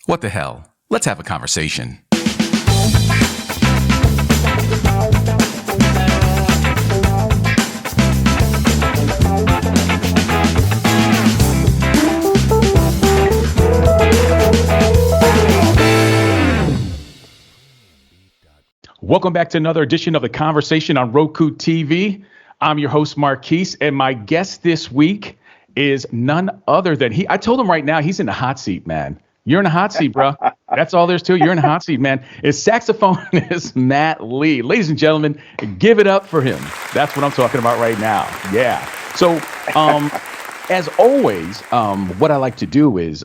What the hell? Let's have a conversation. Welcome back to another edition of The Conversation on Roku TV. I'm your host, Marquis, and my guest this week is none other than I told him right now, he's in the hot seat, man. You're in the hot seat, bro. That's all there's to it. You're in the hot seat, man. It's saxophonist Matt Lee. Ladies and gentlemen, give it up for him. That's what I'm talking about right now. Yeah. So, as always, what I like to do is,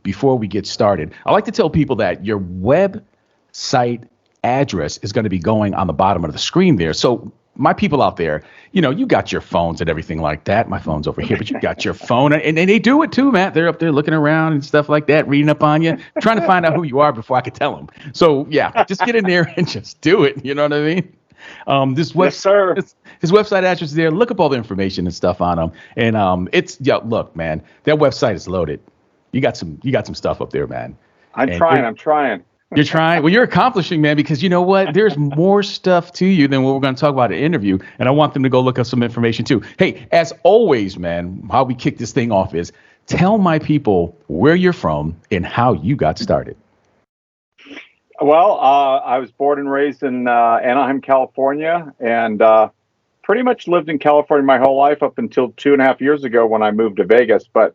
before we get started, I like to tell people that your website address is going to be going on the bottom of the screen there. So my people out there, you got your phones and everything like that. My phone's over here, but you got your phone, and they do it too, Matt. They're up there looking around and stuff like that, reading up on you, trying to find out who you are before I could tell them. So yeah, just get in there and just do it. You know what I mean? This website, yes, sir. His website address is there. Look up all the information and stuff on him. And look, man, that website is loaded. You got some stuff up there, man. I'm trying. You're trying. Well, you're accomplishing, man, because you know what? There's more stuff to you than what we're going to talk about in the interview. And I want them to go look up some information, too. Hey, as always, man, how we kick this thing off is tell my people where you're from and how you got started. Well, I was born and raised in Anaheim, California, and pretty much lived in California my whole life up until 2.5 years ago when I moved to Vegas. But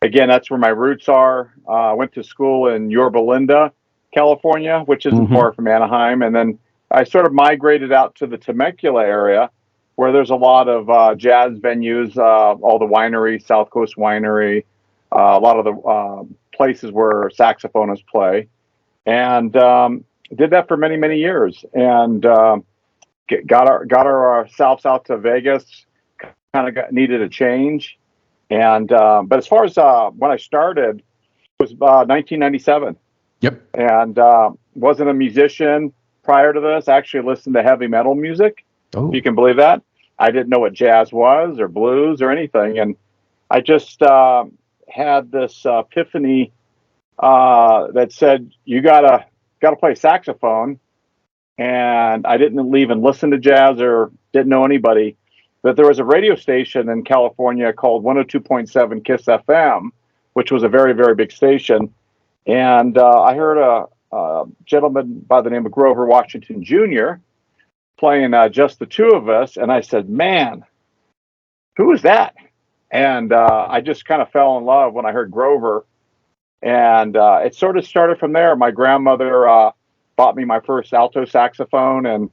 again, that's where my roots are. I went to school in Yorba Linda, California, which isn't far from Anaheim. And then I sort of migrated out to the Temecula area where there's a lot of jazz venues, all the wineries, South Coast Winery, a lot of the places where saxophonists play. And did that for many, many years. And got ourselves out to Vegas, kind of needed a change. And but as far as when I started, it was 1997. Yep. And wasn't a musician prior to this. I actually listened to heavy metal music. Oh. If you can believe that. I didn't know what jazz was or blues or anything. And I just had this epiphany that said, you gotta play saxophone. And I didn't even listen to jazz or didn't know anybody. But there was a radio station in California called 102.7 KISS FM, which was a very, very big station. And I heard a gentleman by the name of Grover Washington Jr. playing Just the Two of Us. And I said, man, who is that? And I just kind of fell in love when I heard Grover. And it sort of started from there. My grandmother bought me my first alto saxophone. And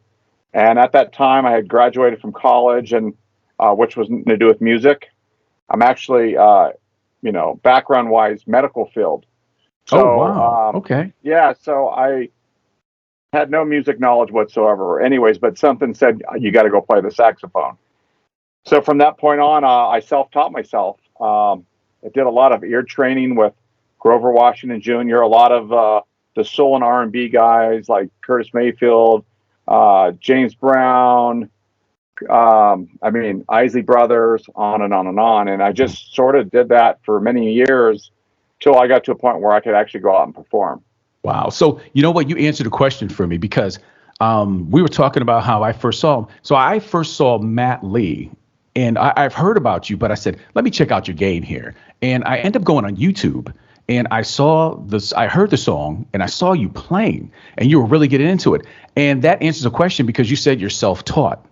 at that time, I had graduated from college, and which was nothing to do with music. I'm actually, background-wise, medical field. So, oh, wow. Okay. Yeah, so I had no music knowledge whatsoever. Anyways, but something said, you got to go play the saxophone. So from that point on, I self-taught myself. I did a lot of ear training with Grover Washington Jr., a lot of the soul and R&B guys like Curtis Mayfield, James Brown, Isley Brothers, on and on and on. And I just sort of did that for many years, till I got to a point where I could actually go out and perform. Wow. So you know what? You answered a question for me because we were talking about how I first saw him. So I first saw Matt Lee, and I've heard about you, but I said, let me check out your game here. And I ended up going on YouTube, and I heard the song, and I saw you playing, and you were really getting into it. And that answers a question because you said you're self-taught.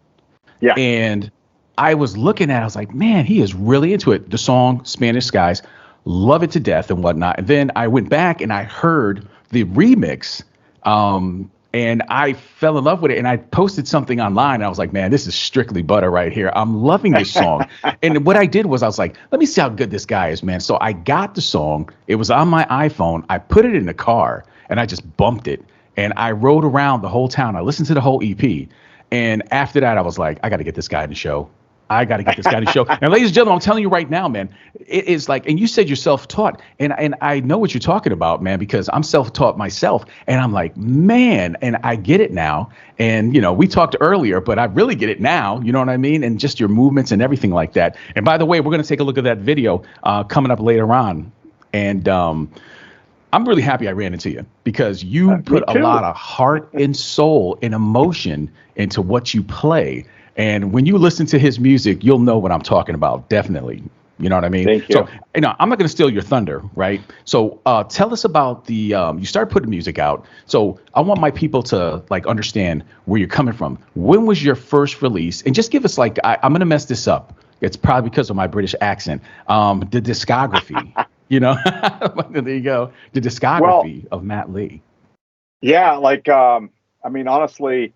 Yeah. And I was looking at it, I was like, man, he is really into it. The song Spanish Skies. Love it to death and whatnot. And then I went back and I heard the remix, and I fell in love with it. And I posted something online. And I was like, man, this is strictly butter right here. I'm loving this song. And what I did was I was like, let me see how good this guy is, man. So I got the song. It was on my iPhone. I put it in the car and I just bumped it. And I rode around the whole town. I listened to the whole EP. And after that, I was like, I got to get this guy in the show. I got to get this guy to show. And ladies and gentlemen, I'm telling you right now, man, it is like, and you said you're self-taught, and I know what you're talking about, man, because I'm self-taught myself, and I'm like, man, and I get it now. And, we talked earlier, but I really get it now. You know what I mean? And just your movements and everything like that. And by the way, we're going to take a look at that video coming up later on. And I'm really happy I ran into you because you put a lot of heart and soul and emotion into what you play. And when you listen to his music, you'll know what I'm talking about. Definitely. You know what I mean? Thank you. So, I'm not going to steal your thunder, right? So, tell us about you started putting music out. So, I want my people to like understand where you're coming from. When was your first release? And just give us like, I'm going to mess this up. It's probably because of my British accent. The discography, there you go. The discography of Matt Lee. Yeah. Like, honestly,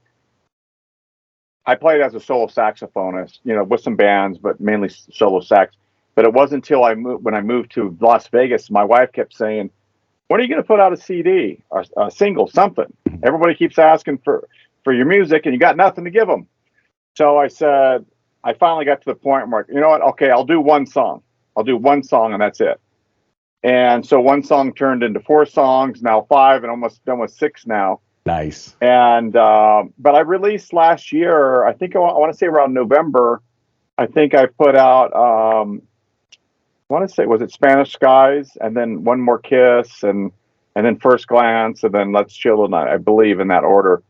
I played as a solo saxophonist, with some bands, but mainly solo sax. But it wasn't until when I moved to Las Vegas, my wife kept saying, "When are you going to put out a CD or a single, something? Everybody keeps asking for your music, and you got nothing to give them." So I said, I finally got to the point where, you know what? Okay, I'll do one song. And that's it. And so one song turned into 4 songs, now 5, and almost done with 6 now. Nice. And but I released last year, I think I want to say around November. I think I put out. I want to say, was it Spanish Skies, and then One More Kiss, and then First Glance, and then Let's Chill Tonight, I believe, in that order.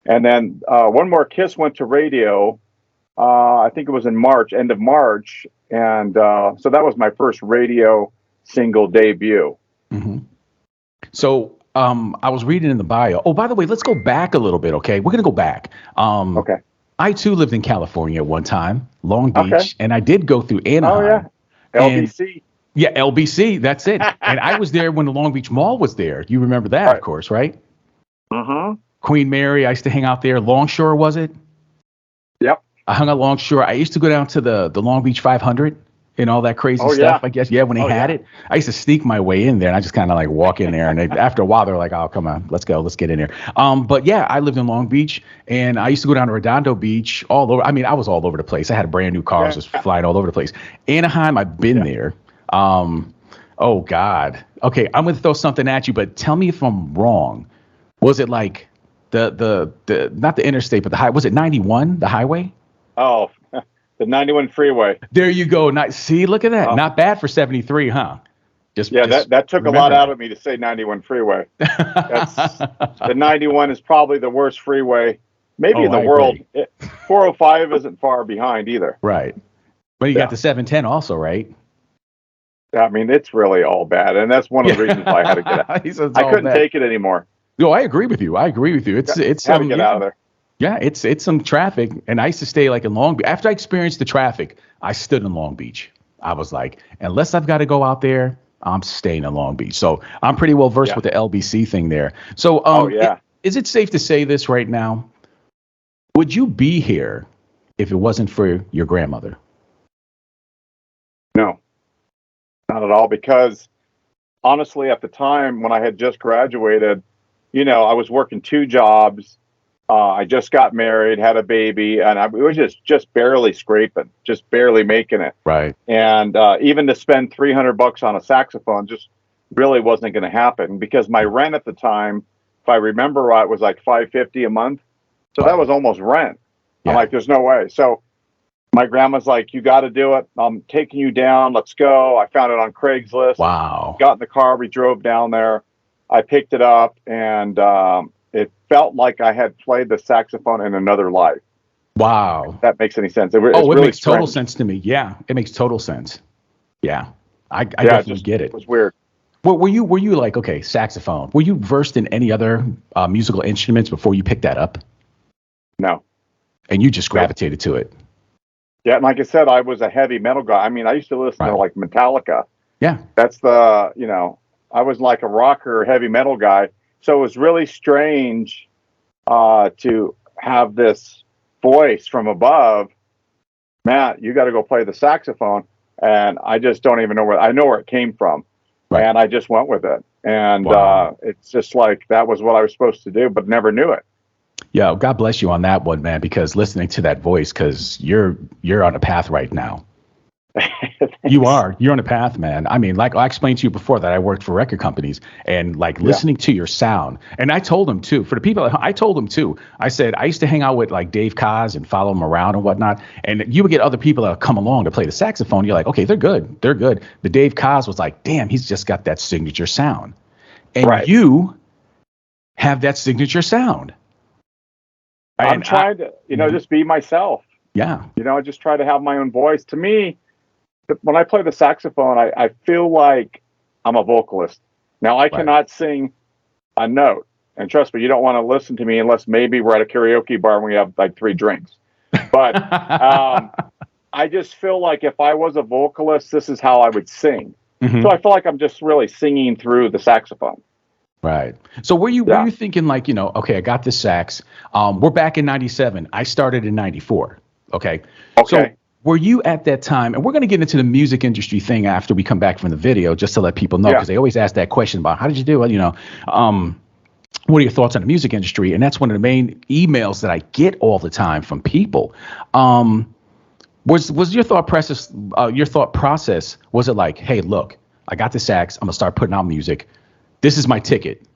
And then One More Kiss went to radio. I think it was in March, end of March, and so that was my first radio single debut. Mm-hmm. So I was reading in the bio. Oh, by the way, let's go back a little bit. Okay, we're gonna go back. Okay. I too lived in California at one time, Long Beach, and I did go through Anaheim. Oh yeah. LBC. Yeah, LBC. That's it. And I was there when the Long Beach Mall was there. You remember that, right. Of course, right? Mm-hmm. Queen Mary. I used to hang out there. Longshore, was it? Yep. I hung out Longshore. I used to go down to the Long Beach 500 and all that crazy stuff. Yeah. I guess. Yeah, when they had it, I used to sneak my way in there, and I just kind of like walk in there. And after a while, they're like, "Oh, come on, let's go, let's get in here." But yeah, I lived in Long Beach, and I used to go down to Redondo Beach all over. I mean, I was all over the place. I had a brand new car, just flying all over the place. Anaheim, I've been there. Oh God. Okay, I'm gonna throw something at you, but tell me if I'm wrong. Was it like the not the interstate, but the high? Was it 91, the highway? Oh. The 91 freeway. There you go. See, look at that. Not bad for 73, huh? That took a lot out of me to say 91 freeway. The 91 is probably the worst freeway, maybe in the world. 405 isn't far behind either. Right. But you got the 710 also, right? I mean, it's really all bad, and that's one of the reasons why I had to get out. I couldn't take it anymore. No, I agree with you. It's had to get out of there. Yeah, it's some traffic, and I used to stay like in Long Beach. After I experienced the traffic, I stood in Long Beach. I was like, unless I've got to go out there, I'm staying in Long Beach. So I'm pretty well versed with the LBC thing there. So, is it safe to say this right now? Would you be here if it wasn't for your grandmother? No, not at all. Because honestly, at the time when I had just graduated, I was working 2 jobs. I just got married, had a baby, and I was just barely scraping, just barely making it. Right. And even to spend $300 on a saxophone just really wasn't going to happen, because my rent at the time, if I remember right, was like $550 a month. So that was almost rent. Yeah. I'm like, there's no way. So my grandma's like, you got to do it. I'm taking you down. Let's go. I found it on Craigslist. Wow. Got in the car. We drove down there. I picked it up, and it felt like I had played the saxophone in another life. Wow. If that makes any sense. It really makes total sense to me. Yeah, it makes total sense. Yeah, I definitely get it. It was weird. Well, were you like, okay, saxophone? Were you versed in any other musical instruments before you picked that up? No. And you just gravitated to it? Yeah, like I said, I was a heavy metal guy. I mean, I used to listen to like Metallica. Yeah. That's I was like a rocker, heavy metal guy. So it was really strange to have this voice from above, Matt, you got to go play the saxophone. And I just don't even know I know where it came from. Right. And I just went with it. And it's just like, that was what I was supposed to do, but never knew it. Yeah. God bless you on that one, man, because listening to that voice, because you're on a path right now. You're on a path, man. I mean, like I explained to you before that I worked for record companies, and like listening to your sound. And I told them too, for the people, I told them too, I said, I used to hang out with like Dave Koz and follow him around and whatnot. And you would get other people that would come along to play the saxophone. You're like, okay, they're good. The Dave Koz was like, damn, he's just got that signature sound. and Right. you have that signature sound. I'm trying to, just be myself. Yeah. I just try to have my own voice. To me, when I play the saxophone, I feel like I'm a vocalist. Now, I cannot sing a note. And trust me, you don't want to listen to me unless maybe we're at a karaoke bar and we have like 3 drinks. But I just feel like if I was a vocalist, this is how I would sing. Mm-hmm. So I feel like I'm just really singing through the saxophone. Right. So were you thinking like, okay, I got this sax. We're back in 97. I started in 94. Okay. So were you at that time, and we're going to get into the music industry thing after we come back from the video, just to let people know, because they always ask that question about how did you do it? What are your thoughts on the music industry? And that's one of the main emails that I get all the time from people. Was your thought process, was it like, hey, look, I got the sax. I'm going to start putting out music. This is my ticket.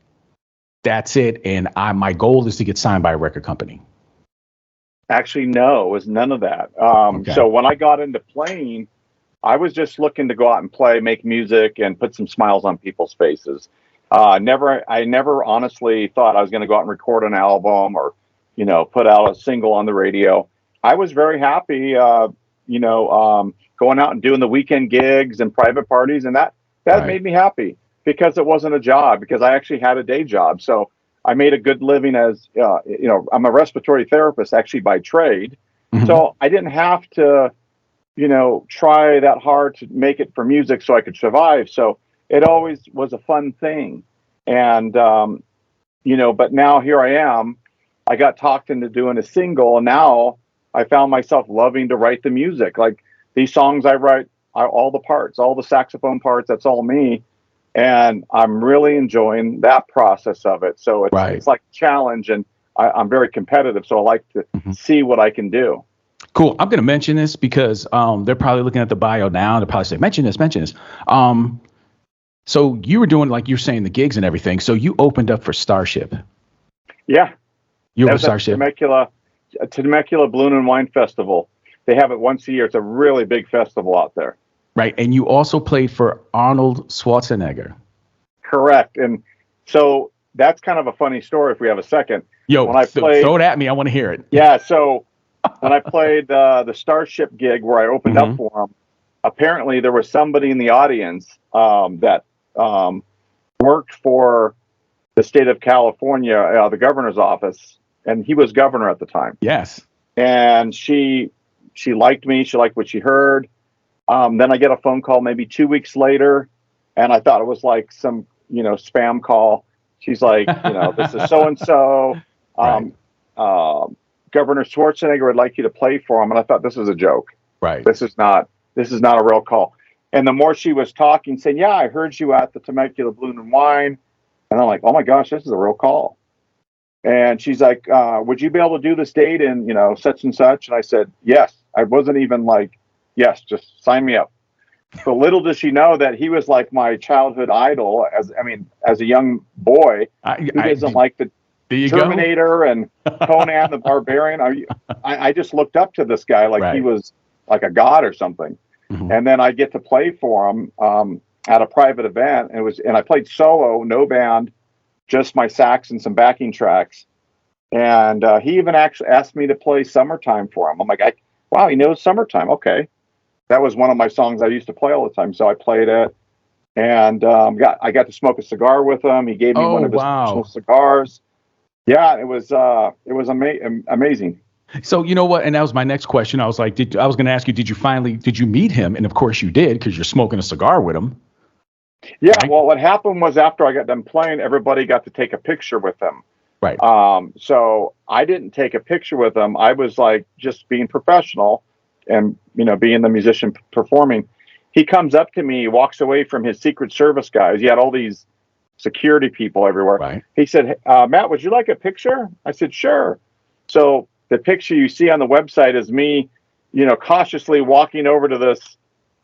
That's it. And my goal is to get signed by a record company. Actually, no, it was none of that. So when I got into playing, I was just looking to go out and play, make music, and put some smiles on people's faces. I never honestly thought I was going to go out and record an album or, put out a single on the radio. I was very happy, going out and doing the weekend gigs and private parties, and that made me happy because it wasn't a job, because I actually had a day job. So I made a good living as, I'm a respiratory therapist actually by trade. Mm-hmm. So I didn't have to, try that hard to make it for music so I could survive. So it always was a fun thing. And, but now here I am. I got talked into doing a single, and now I found myself loving to write the music. Like these songs I write, all the parts, all the saxophone parts, that's all me. And I'm really enjoying that process of it. So it's like a challenge, and I'm very competitive. So I like to see what I can do. Cool. I'm going to mention this because they're probably looking at the bio now. They're probably saying, mention this. So you were doing, like you're saying, the gigs and everything. So you opened up for Starship. Yeah. You were Starship. Temecula Balloon and Wine Festival. They have it once a year. It's a really big festival out there. Right. And you also played for Arnold Schwarzenegger. Correct. And so that's kind of a funny story if we have a second. Yo, when I played, throw it at me. I want to hear it. Yeah. So when I played the Starship gig where I opened up for them, apparently there was somebody in the audience that worked for the state of California, the governor's office, and he was governor at the time. Yes. And she liked me. She liked what she heard. Then I get a phone call maybe 2 weeks later, and I thought it was like some, spam call. She's like, this is so-and-so. Governor Schwarzenegger would like you to play for him. And I thought, this is a joke. Right. This is not a real call. And the more she was talking, saying, yeah, I heard you at the Temecula Balloon and Wine. And I'm like, oh my gosh, this is a real call. And she's like, would you be able to do this date in, such and such? And I said, yes. I wasn't even like, yes, just sign me up. But little does she know that he was like my childhood idol as a young boy. He doesn't like the Terminator and Conan the Barbarian. I just looked up to this guy like he was like a god or something. Mm-hmm. And then I get to play for him at a private event. And I played solo, no band, just my sax and some backing tracks. And he even actually asked me to play Summertime for him. I'm like, wow, he knows Summertime. Okay. That was one of my songs I used to play all the time. So I played it, and I got to smoke a cigar with him. He gave me one of his personal cigars. Yeah, it was amazing. So you know what? And that was my next question. I was like, I was going to ask you, did you meet him? And of course you did, because you're smoking a cigar with him. Yeah. Right? Well, what happened was after I got done playing, everybody got to take a picture with him. Right. So I didn't take a picture with him. I was like just being professional and, being the musician performing. He comes up to me, walks away from his Secret Service guys. He had all these security people everywhere. Right. He said, Matt, would you like a picture? I said, sure. So the picture you see on the website is me, cautiously walking over to this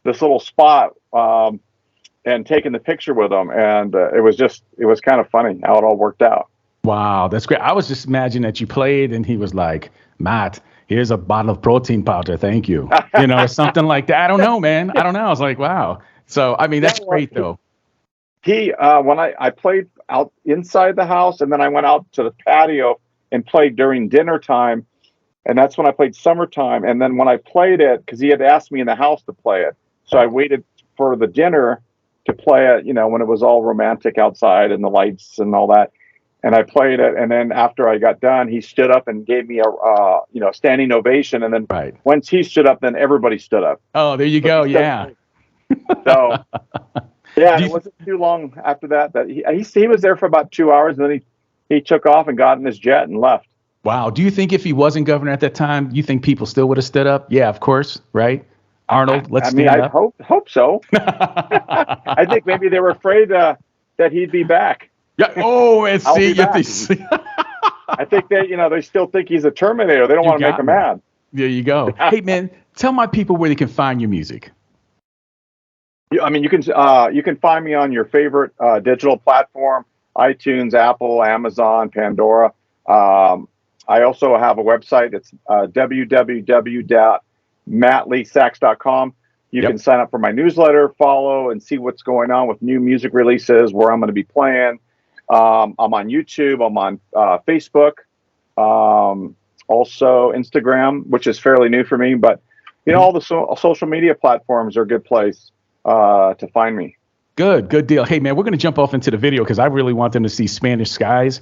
little spot and taking the picture with him. And it was kind of funny how it all worked out. Wow, that's great. I was just imagining that you played and he was like, Matt, here's a bottle of protein powder. Thank you. Something like that. I don't know, man. I don't know. I was like, wow. So, that's great, though. When I played out inside the house, and then I went out to the patio and played during dinner time, and that's when I played Summertime. And then when I played it, because he had asked me in the house to play it, so I waited for the dinner to play it, when it was all romantic outside and the lights and all that. And I played it, and then after I got done, he stood up and gave me a standing ovation. And then once he stood up, then everybody stood up. Oh, there you go. Yeah. So yeah, it wasn't too long after that he was there for about 2 hours, and then he took off and got in his jet and left. Wow. Do you think if he wasn't governor at that time, you think people still would have stood up? Yeah, of course. Right. Arnold, let's stand up. I hope so. I think maybe they were afraid that he'd be back. Yeah. Oh, and see, I think they still think he's a Terminator. They don't want to make him mad. There you go. Hey, man, tell my people where they can find your music. You can find me on your favorite digital platform: iTunes, Apple, Amazon, Pandora. I also have a website. It's www.mattleesax.com. You can sign up for my newsletter, follow, and see what's going on with new music releases, where I'm going to be playing. I'm on YouTube. I'm on Facebook. Also Instagram, which is fairly new for me. But, all the social media platforms are a good place to find me. Good deal. Hey, man, we're going to jump off into the video because I really want them to see Spanish Skies.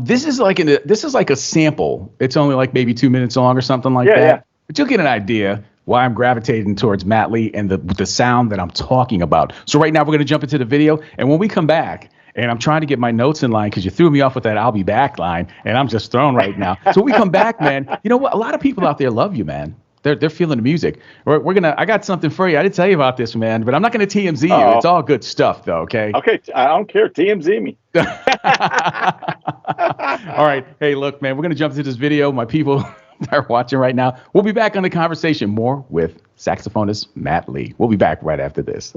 This is like a sample. It's only like maybe 2 minutes long or something like that. Yeah. But you'll get an idea why I'm gravitating towards Matt Lee and the sound that I'm talking about. So right now we're going to jump into the video. And when we come back, and I'm trying to get my notes in line because you threw me off with that "I'll be back" line, and I'm just thrown right now. So when we come back, man, you know what? A lot of people out there love you, man. They're feeling the music. I got something for you. I didn't tell you about this, man, but I'm not going to TMZ you. It's all good stuff, though. Okay. Okay. I don't care. TMZ me. All right. Hey, look, man, we're going to jump into this video. My people that are watching right now. We'll be back on the conversation more with saxophonist Matt Lee. We'll be back right after this.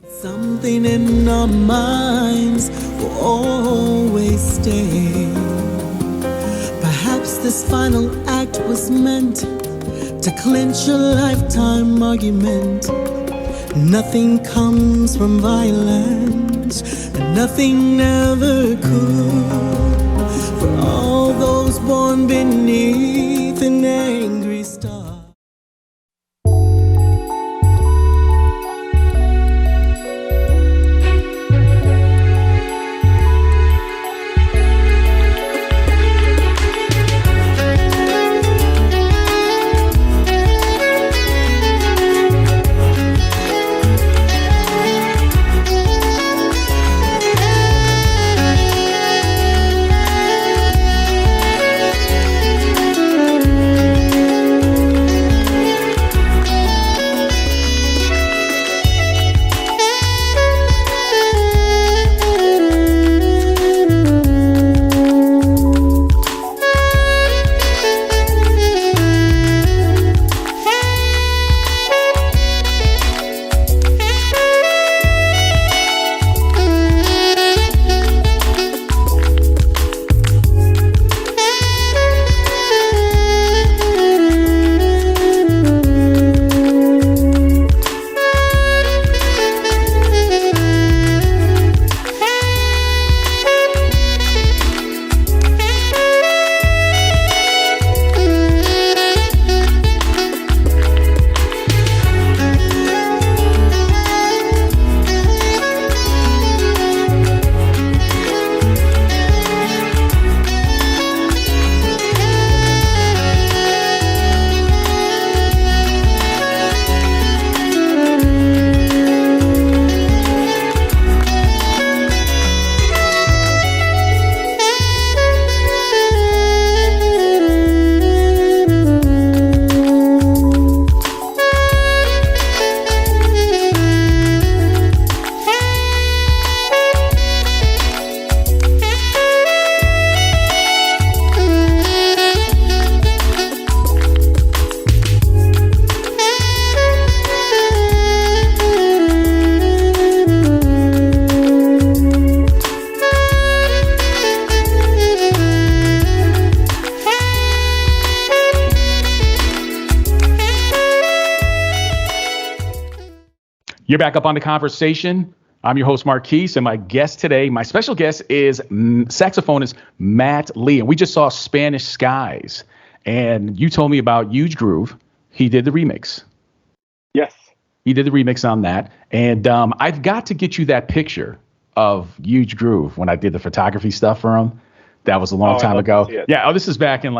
Something in our minds will always stay. Perhaps this final act was meant to clinch a lifetime argument. Nothing comes from violence, and nothing ever could. For all those born beneath an angry star. You're back up on the conversation. I'm your host, Marquis, and my guest today, my special guest is saxophonist Matt Lee. And we just saw Spanish Skies. And you told me about Huge Groove. He did the remix. Yes. He did the remix on that. And I've got to get you that picture of Huge Groove when I did the photography stuff for him. That was a long time ago. Yeah. Oh, this is back in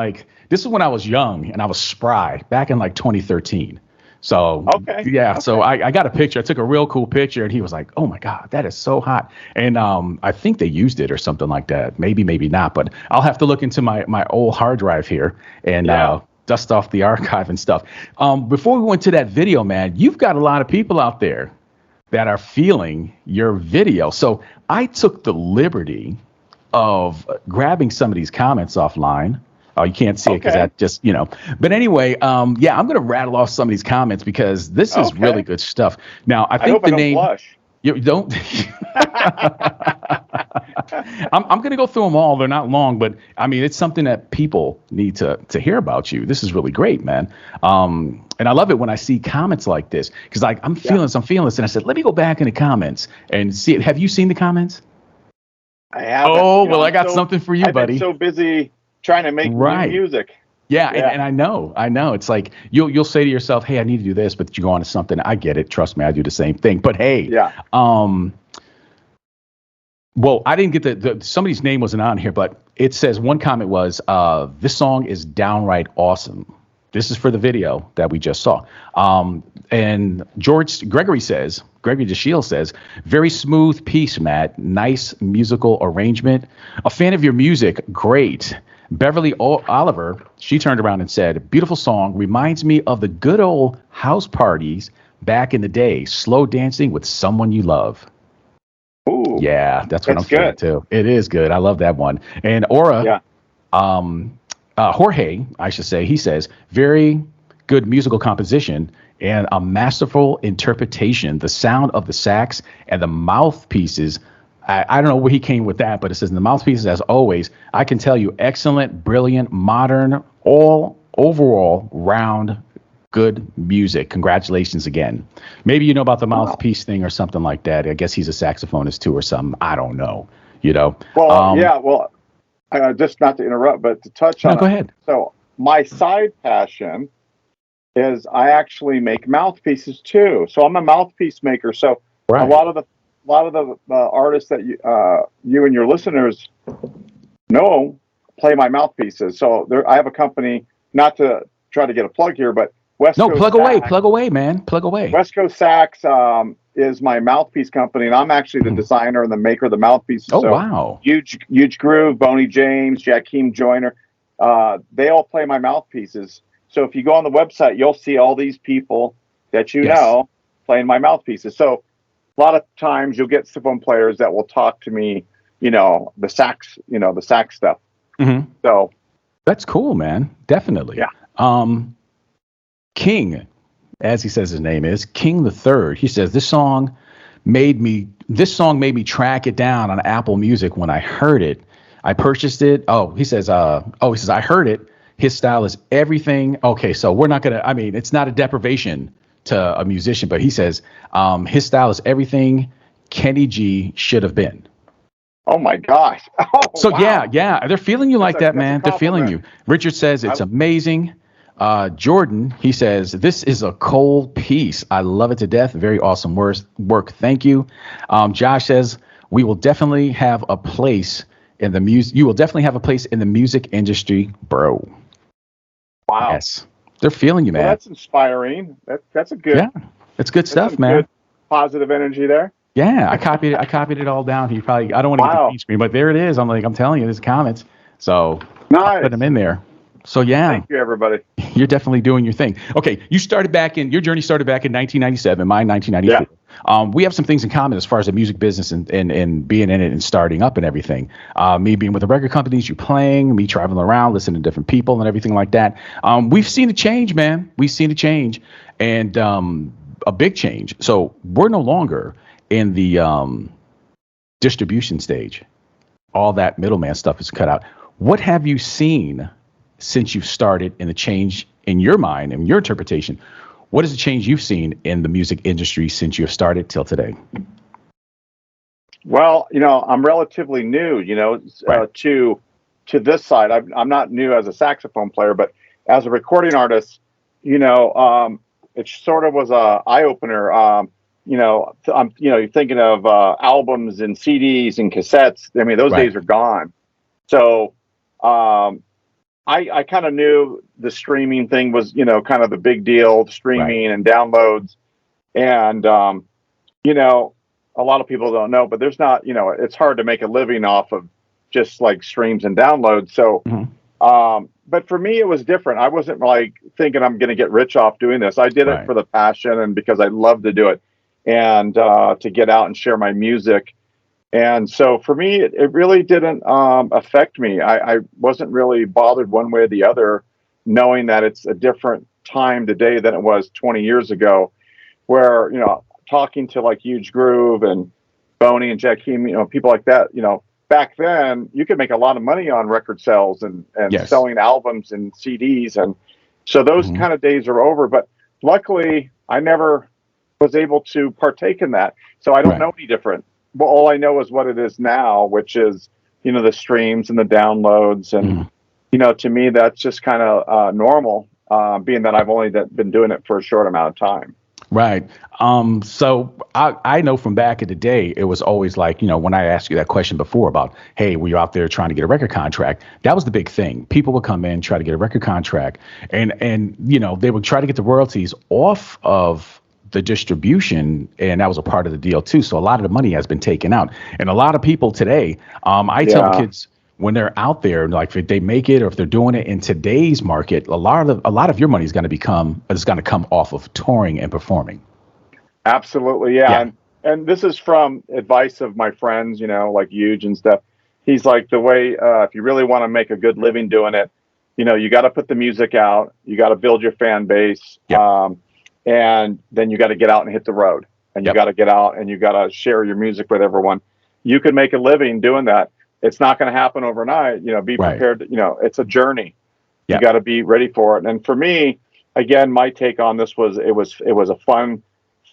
this is when I was young and I was spry, back in 2013. So, okay. So I got a picture. I took a real cool picture and he was like, oh my God, that is so hot. And I think they used it or something like that. Maybe not, but I'll have to look into my old hard drive here and dust off the archive and stuff. Before we went to that video, man, you've got a lot of people out there that are feeling your video. So I took the liberty of grabbing some of these comments offline. Oh, you can't see it because that just, But anyway, I'm going to rattle off some of these comments because this is really good stuff. Now, I think the name. Blush. You don't. I'm going to go through them all. They're not long, but I mean, it's something that people need to hear about you. This is really great, man. And I love it when I see comments like this because I'm feeling this. And I said, let me go back in the comments and see it. Have you seen the comments? I haven't. Oh, well, I got something for you, buddy. I've been so busy trying to make new music. Yeah. And I know. It's like you'll say to yourself, hey, I need to do this, but you go on to something. I get it. Trust me, I do the same thing. But hey, well, I didn't get somebody's name wasn't on here, but it says one comment was, this song is downright awesome. This is for the video that we just saw. And Gregory DeShiel says, very smooth piece, Matt. Nice musical arrangement. A fan of your music. Great. Beverly Oliver, she turned around and said, beautiful song. Reminds me of the good old house parties back in the day. Slow dancing with someone you love. Ooh, yeah, that's what I'm feeling too. It is good. I love that one. And Aura, Jorge, I should say, he says, very good musical composition and a masterful interpretation. The sound of the sax and the mouthpieces. I don't know where he came with that, but it says in the mouthpieces, as always, I can tell you excellent, brilliant, modern, all overall round good music. Congratulations again. Maybe you know about the mouthpiece thing or something like that. I guess he's a saxophonist too or something. I don't know, Well, just not to interrupt, but to touch on go ahead. So my side passion is I actually make mouthpieces too. So I'm a mouthpiece maker. So a lot of the artists that you and your listeners know play my mouthpieces. So I have a company, not to try to get a plug here, but West Coast plug away, man. Plug away. West Coast Sax is my mouthpiece company, and I'm actually the designer and the maker of the mouthpieces. Oh, so wow. Huge Groove, Boney James, Jakeem Joyner, they all play my mouthpieces. So if you go on the website, you'll see all these people that you know playing my mouthpieces. So a lot of times you'll get saxophone players that will talk to me, the sax stuff. Mm-hmm. So that's cool, man. Definitely. Yeah. King, as he says his name is, King the Third. He says this song made me track it down on Apple Music when I heard it. I purchased it. He says I heard it. His style is everything. Okay, so we're not gonna. I mean, it's not a deprivation to a musician, but he says his style is everything Kenny G should have been. Oh my gosh! So wow. yeah, they're feeling you like that, man. They're feeling you. Richard says it's amazing. Jordan, he says, this is a cold piece. I love it to death. Very awesome work. Thank you. Josh says, we will definitely have a place in the music. You will definitely have a place in the music industry, bro. Wow. Yes. They're feeling you, man. Well, that's inspiring. That's a good. Yeah. It's good stuff, man. Good positive energy there. Yeah. I copied it all down. I don't want to get the green screen, but there it is. I'm telling you, there's comments. So nice. Put them in there. So yeah. Thank you, everybody. You're definitely doing your thing. Okay, your journey started back in 1997, mine 1994. Yeah. We have some things in common as far as the music business and being in it and starting up and everything. Me being with the record companies, you playing, me traveling around, listening to different people and everything like that. We've seen a change, man. We've seen a change and a big change. So we're no longer in the distribution stage. All that middleman stuff is cut out. What have you seen since you've started in the change in your mind and your interpretation? What is the change you've seen in the music industry since you've started till today? Well, I'm relatively new, Right. to this side. I'm not new as a saxophone player, but as a recording artist, it sort of was a eye opener. You're thinking of albums and CDs and cassettes. I mean, those Right. days are gone. So um, I kind of knew the streaming thing was, kind of the big deal, Right. streaming and downloads. And, a lot of people don't know, but there's not, it's hard to make a living off of just like streams and downloads. So, Mhm. but for me, it was different. I wasn't like thinking I'm going to get rich off doing this. I did it Right. for the passion and because I love to do it and to get out and share my music. And so for me, it really didn't affect me. I wasn't really bothered one way or the other, knowing that it's a different time today than it was 20 years ago, where, talking to like Huge Groove and Boney and Jakeem, people like that, back then you could make a lot of money on record sales and Yes. selling albums and CDs. And so those Mhm. kind of days are over. But luckily, I never was able to partake in that. So I don't Right. know any different. Well, all I know is what it is now, which is, the streams and the downloads. And, Mhm. to me, that's just kind of normal, being that I've only been doing it for a short amount of time. Right. So I know from back in the day, it was always like, when I asked you that question before about, hey, were you out there trying to get a record contract? That was the big thing. People would come in, try to get a record contract, and they would try to get the royalties off of the distribution, and that was a part of the deal too. So a lot of the money has been taken out, and a lot of people today, I tell the Yeah, kids when they're out there, like if they make it or if they're doing it in today's market, a lot of your money is going to come off of touring and performing. absolutely. Yeah. Yeah. And this is from advice of my friends, like Huge and stuff. He's like, the way, if you really want to make a good living doing it, you got to put the music out, you got to build your fan base. Yep. And then you got to get out and hit the road, and you Yep. got to get out and you got to share your music with everyone. You can make a living doing that. It's not going to happen overnight. Be Right. prepared. It's a journey. You got Yep. to be ready for it. And for me, again, my take on this was it was a fun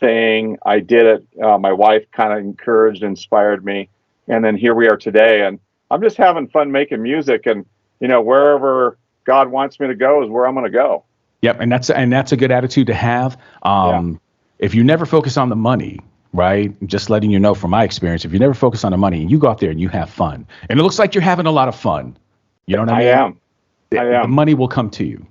thing. I did it. My wife kind of encouraged, inspired me, and then here we are today. And I'm just having fun making music. And wherever God wants me to go is where I'm going to go. Yep. And that's a good attitude to have. Yeah. If you never focus on the money, right? Just letting you know from my experience, if you never focus on the money and you go out there and you have fun, and it looks like you're having a lot of fun, you know what I I mean? am. I The am. money will come to you.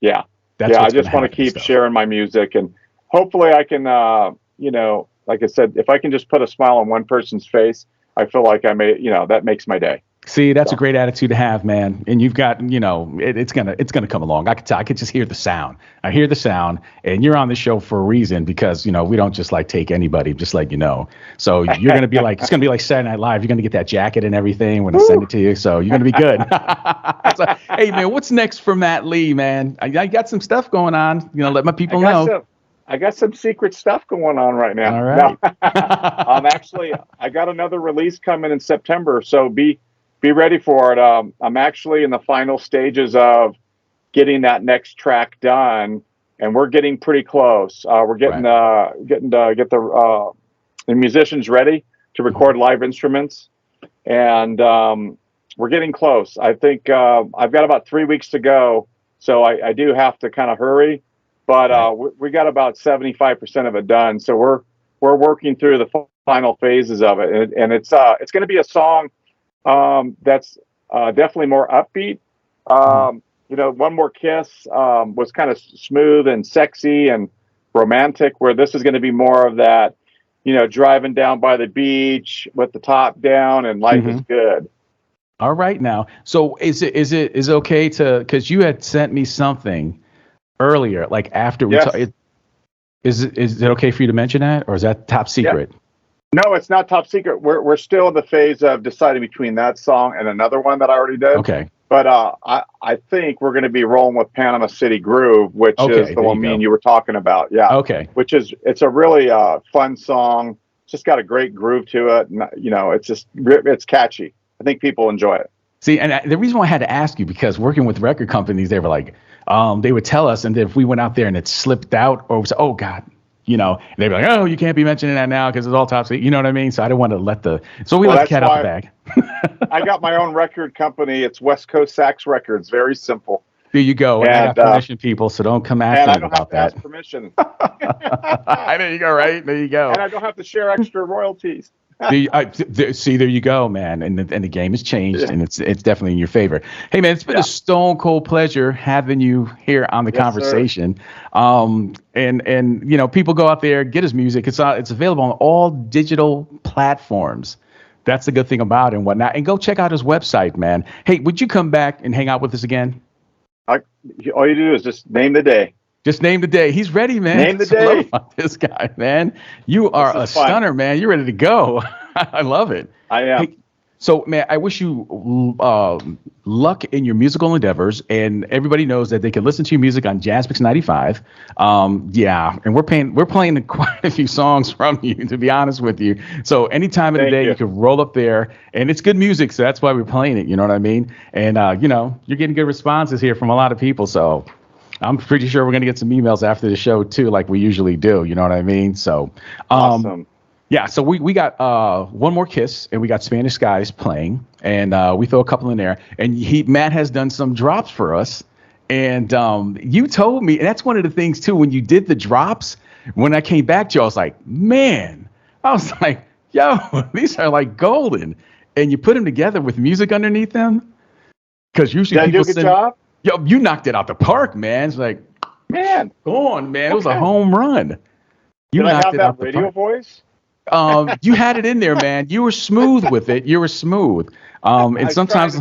Yeah. That's Yeah. I what's going to just want to happen and keep stuff. sharing my music, and hopefully I can, like I said, if I can just put a smile on one person's face, I feel like that makes my day. See, that's a So great attitude to have, man. And you've got, it's gonna come along. I could tell. I could just hear the sound. I hear the sound, and you're on the show for a reason because we don't just like take anybody, just like So you're gonna be like, it's gonna be like Saturday Night Live. You're gonna get that jacket and everything when I send it to you. So you're gonna be good. So, hey, man, what's next for Matt Lee, man? I got some stuff going on. Let my I people got know. some, I got some secret stuff going on right now. All No, right. actually, I got another release coming in September, so be ready for it. I'm actually in the final stages of getting that next track done, and we're getting pretty close. We're getting Right. getting to get the musicians ready to record live instruments, and we're getting close. I think I've got about 3 weeks to go, so I do have to kind of hurry. But Right. we got about 75% of it done, so we're working through the final phases of it, and it's going to be a song that's definitely more upbeat. Mhm. One More Kiss was kind of smooth and sexy and romantic, where this is going to be more of that, driving down by the beach with the top down and life is Mhm. good. All right now. So is it okay to, because you had sent me something earlier, like after we talked. Yes. Is it okay for you to mention that, or is that top secret? No, it's not top secret. We're still in the phase of deciding between that song and another one that I already did. Okay. But I think we're going to be rolling with Panama City Groove, which Okay, is the there one you me go. and you were talking about. Yeah. Okay. It's a really fun song. It's just got a great groove to it. And, it's catchy. I think people enjoy it. See, and the reason why I had to ask you, because working with record companies, they were like, they would tell us, and then if we went out there and it slipped out, or was, oh God, you know, they'd be like, oh, you can't be mentioning that now because it's all top secret. You know what I mean? So I didn't want to so we let the cat out the bag. I got my own record company. It's West Coast Sax Records. Very simple. There you go. And I got permission, people, so don't come after me about that. And I don't have to ask permission. There you go, right? There you go. And I don't have to share extra royalties. See, there you go, man. And the game has changed, and it's definitely in your favor. Hey, man, it's been a stone cold pleasure having you here on the conversation. Sir. And you know, people go out there, get his music. It's available on all digital platforms. That's the good thing about it and whatnot. And go check out his website, man. Hey, would you come back and hang out with us again? All you do is just name the day. Just name the day. He's ready, man. Name the day. This guy, man. You are a stunner, man. You're ready to go. I love it. I am. Hey, so, man, I wish you luck in your musical endeavors. And everybody knows that they can listen to your music on Jazzmix 95. Yeah, and we're playing quite a few songs from you, to be honest with you. So any time of the day, you can roll up there. And it's good music, so that's why we're playing it. You know what I mean? And, you know, you're getting good responses here from a lot of people. So I'm pretty sure we're going to get some emails after the show, too, like we usually do. You know what I mean? So, awesome. Yeah, so we got One More Kiss, and we got Spanish Skies playing, and we throw a couple in there. And Matt has done some drops for us. And you told me, and that's one of the things, too, when you did the drops, when I came back to you, I was like, man, yo, these are like golden. And you put them together with music underneath them. Because usually people do a good job? Yo, you knocked it out the park, man. It's like, man, go on, man. It was a home run. You knocked it out the radio park. Voice? You had it in there, man. You were smooth with it. You were smooth. And sometimes,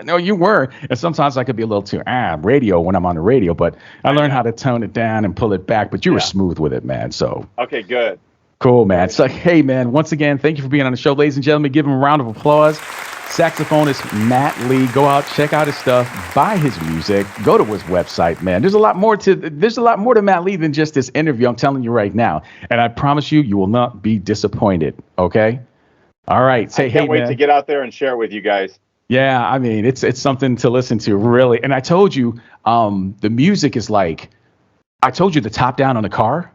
no, you were. And sometimes I could be a little too radio when I'm on the radio, but I learned how to tone it down and pull it back. But you were smooth with it, man. So okay, good. Cool, man. So, hey, man, once again, thank you for being on the show, ladies and gentlemen. Give him a round of applause. Saxophonist Matt Lee. Go out, check out his stuff, buy his music, go to his website, man. There's a lot more to Matt Lee than just this interview. I'm telling you right now, and I promise you will not be disappointed. Okay. All right. I can't wait to get out there and share it with you guys. Yeah, I mean, it's something to listen to, really. And I told you, the music is like, I told you the top down on the car,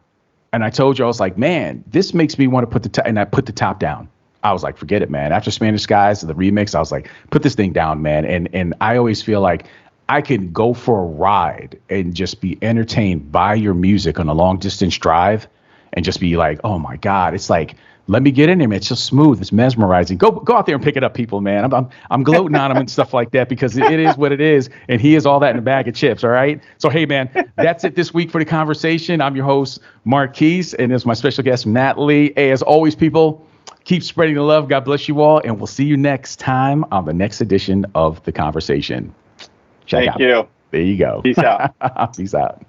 and I told you I was like, man, this makes me want to put and I put the top down. I was like, forget it, man. After Spanish Skies, the remix, I was like, put this thing down, man. And I always feel like I can go for a ride and just be entertained by your music on a long distance drive and just be like, oh my God, it's like, let me get in there, man. It's just smooth. It's mesmerizing. Go out there and pick it up, people, man. I'm gloating on him and stuff like that because it is what it is. And he is all that in a bag of chips. All right. So, hey, man, that's it this week for the conversation. I'm your host, Marquis, and it's my special guest, Matt Lee. Hey, as always, people, keep spreading the love. God bless you all. And we'll see you next time on the next edition of The Conversation. Check out. Thank you. There you go. Peace out. Peace out.